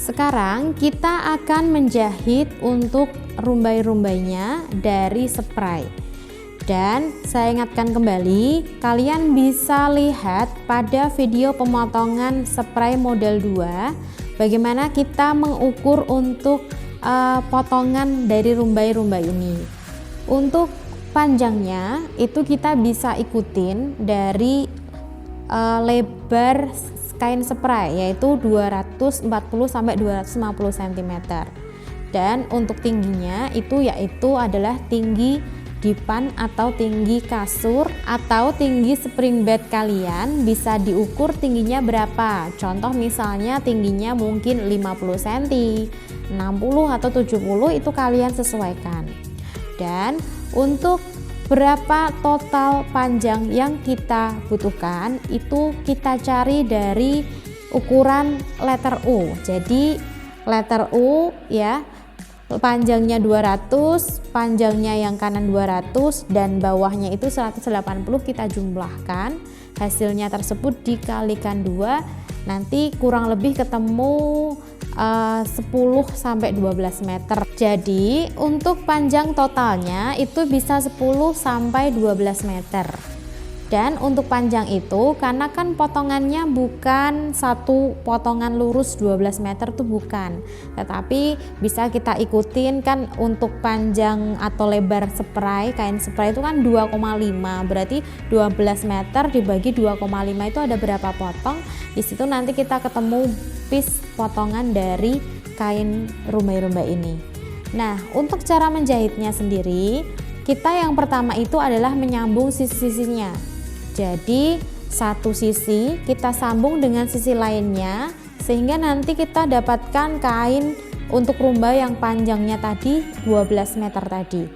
Sekarang kita akan menjahit untuk rumbai-rumbainya dari spray. Dan saya ingatkan kembali, kalian bisa lihat pada video pemotongan spray model 2 bagaimana kita mengukur untuk potongan dari rumbai-rumbai ini. Untuk panjangnya itu kita bisa ikutin dari lebar kain spray, yaitu 240 sampai 250 cm. Dan untuk tingginya itu adalah tinggi dipan atau tinggi kasur atau tinggi spring bed kalian bisa diukur tingginya berapa. Contoh misalnya tingginya mungkin 50 cm, 60 atau 70, itu kalian sesuaikan. Dan untuk berapa total panjang yang kita butuhkan itu kita cari dari ukuran letter U. Jadi letter U ya, panjangnya 200, panjangnya yang kanan 200 dan bawahnya itu 180, kita jumlahkan, hasilnya tersebut dikalikan 2, nanti kurang lebih ketemu 10 sampai 12 meter. Jadi untuk panjang totalnya itu bisa 10 sampai 12 meter. Dan untuk panjang itu karena kan potongannya bukan satu potongan lurus 12 meter tuh bukan, tetapi bisa kita ikutin kan untuk panjang atau lebar spray, kain spray itu kan 2,5, berarti 12 meter dibagi 2,5 itu ada berapa potong. Di situ nanti kita ketemu piece potongan dari kain rumbai-rumbai ini. Nah, untuk cara menjahitnya sendiri, kita yang pertama itu adalah menyambung sisi-sisinya. Jadi satu sisi kita sambung dengan sisi lainnya sehingga nanti kita dapatkan kain untuk rumbai yang panjangnya tadi 12 meter tadi.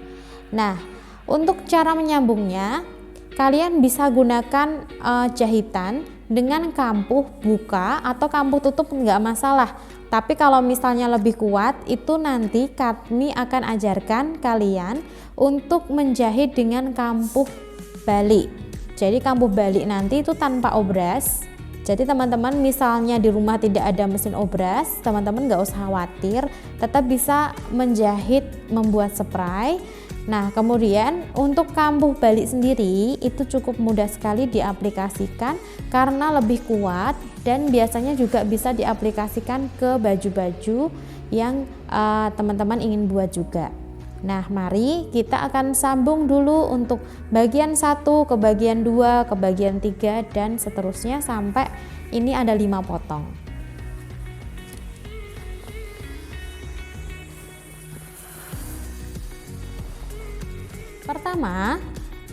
Nah, untuk cara menyambungnya kalian bisa gunakan jahitan dengan kampuh buka atau kampuh tutup, nggak masalah. Tapi kalau misalnya lebih kuat itu nanti kami akan ajarkan kalian untuk menjahit dengan kampuh balik. Jadi kampuh balik nanti itu tanpa obras. Jadi teman-teman misalnya di rumah tidak ada mesin obras, teman-teman nggak usah khawatir, tetap bisa menjahit membuat spray. Nah, kemudian untuk kampuh balik sendiri itu cukup mudah sekali diaplikasikan karena lebih kuat dan biasanya juga bisa diaplikasikan ke baju-baju yang teman-teman ingin buat juga. Nah, mari kita akan sambung dulu untuk bagian 1 ke bagian 2 ke bagian 3 dan seterusnya sampai ini ada 5 potong. Pertama,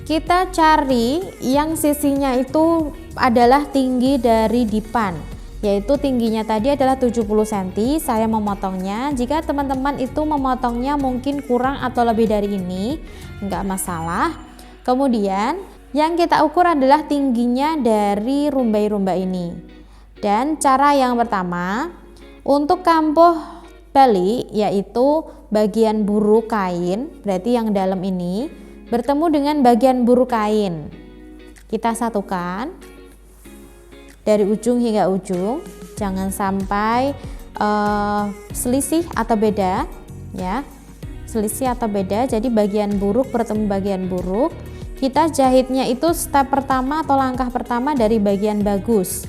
kita cari yang sisinya itu adalah tinggi dari dipan, yaitu tingginya tadi adalah 70 cm. Saya memotongnya, jika teman-teman itu memotongnya mungkin kurang atau lebih dari ini, enggak masalah. Kemudian yang kita ukur adalah tingginya dari rumbai-rumbai ini. Dan cara yang pertama, untuk kampuh balik yaitu bagian buru kain, berarti yang dalam ini bertemu dengan bagian buru kain, kita satukan dari ujung hingga ujung, jangan sampai selisih atau beda ya, selisih atau beda. Jadi bagian buruk bertemu bagian buruk, kita jahitnya itu step pertama atau langkah pertama dari bagian bagus.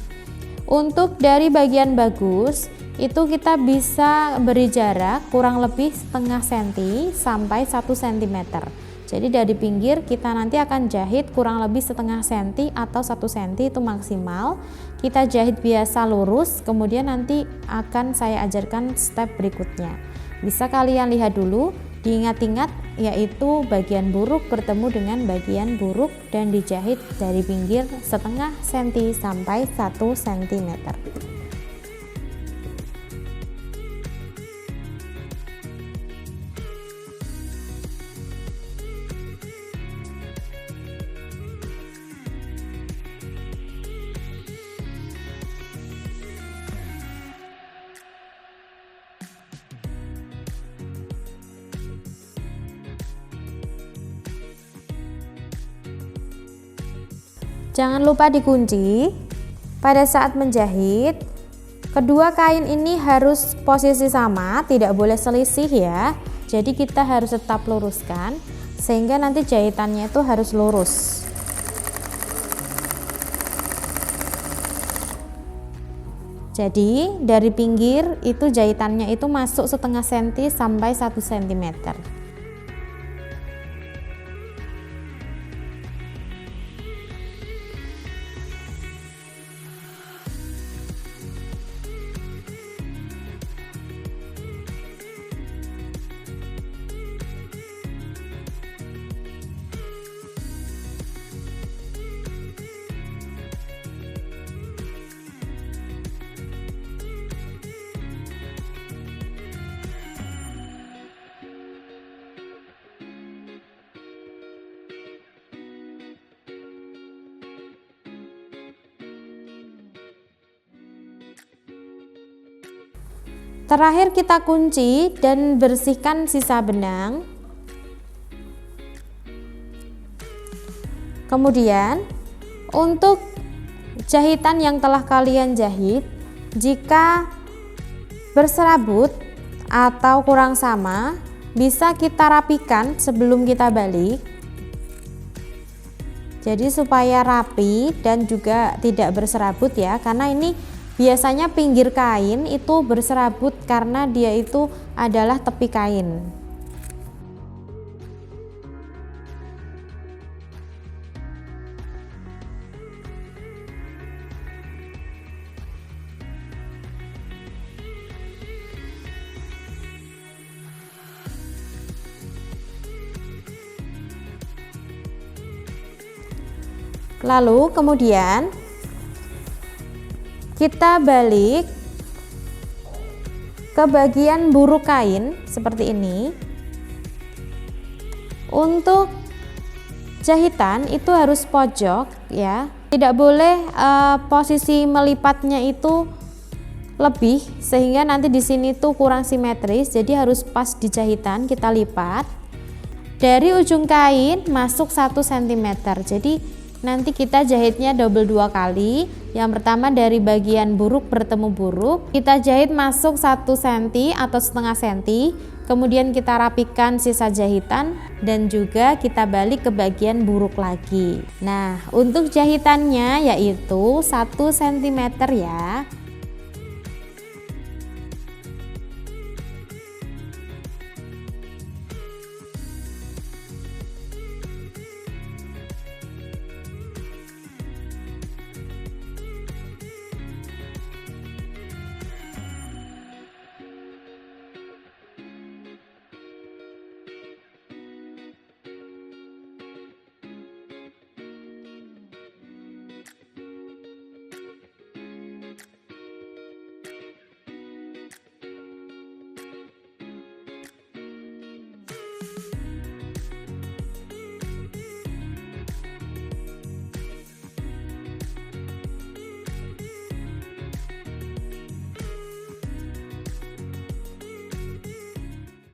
Untuk dari bagian bagus itu kita bisa beri jarak kurang lebih setengah senti sampai 1 cm. Jadi dari pinggir kita nanti akan jahit kurang lebih setengah senti atau 1 senti itu maksimal. Kita jahit biasa lurus, kemudian nanti akan saya ajarkan step berikutnya. Bisa kalian lihat dulu, diingat-ingat, yaitu bagian buruk bertemu dengan bagian buruk dan dijahit dari pinggir setengah senti sampai 1 cm. Jangan lupa dikunci pada saat menjahit. Kedua kain ini harus posisi sama, tidak boleh selisih ya. Jadi kita harus tetap luruskan sehingga nanti jahitannya itu harus lurus. Jadi dari pinggir itu jahitannya itu masuk setengah senti sampai 1 cm. Terakhir kita kunci dan bersihkan sisa benang. Kemudian untuk jahitan yang telah kalian jahit, jika berserabut atau kurang sama, bisa kita rapikan sebelum kita balik. Jadi supaya rapi dan juga tidak berserabut ya, karena ini biasanya pinggir kain itu berserabut karena dia itu adalah tepi kain. Lalu kemudian kita balik ke bagian buruk kain seperti ini. Untuk jahitan itu harus pojok ya, tidak boleh posisi melipatnya itu lebih sehingga nanti di sini tuh kurang simetris. Jadi harus pas di jahitan kita lipat dari ujung kain masuk 1 cm. Jadi nanti kita jahitnya double 2 kali. Yang pertama dari bagian buruk bertemu buruk, kita jahit masuk 1 cm atau setengah senti. Kemudian kita rapikan sisa jahitan dan juga kita balik ke bagian buruk lagi. Nah, untuk jahitannya yaitu 1 cm ya.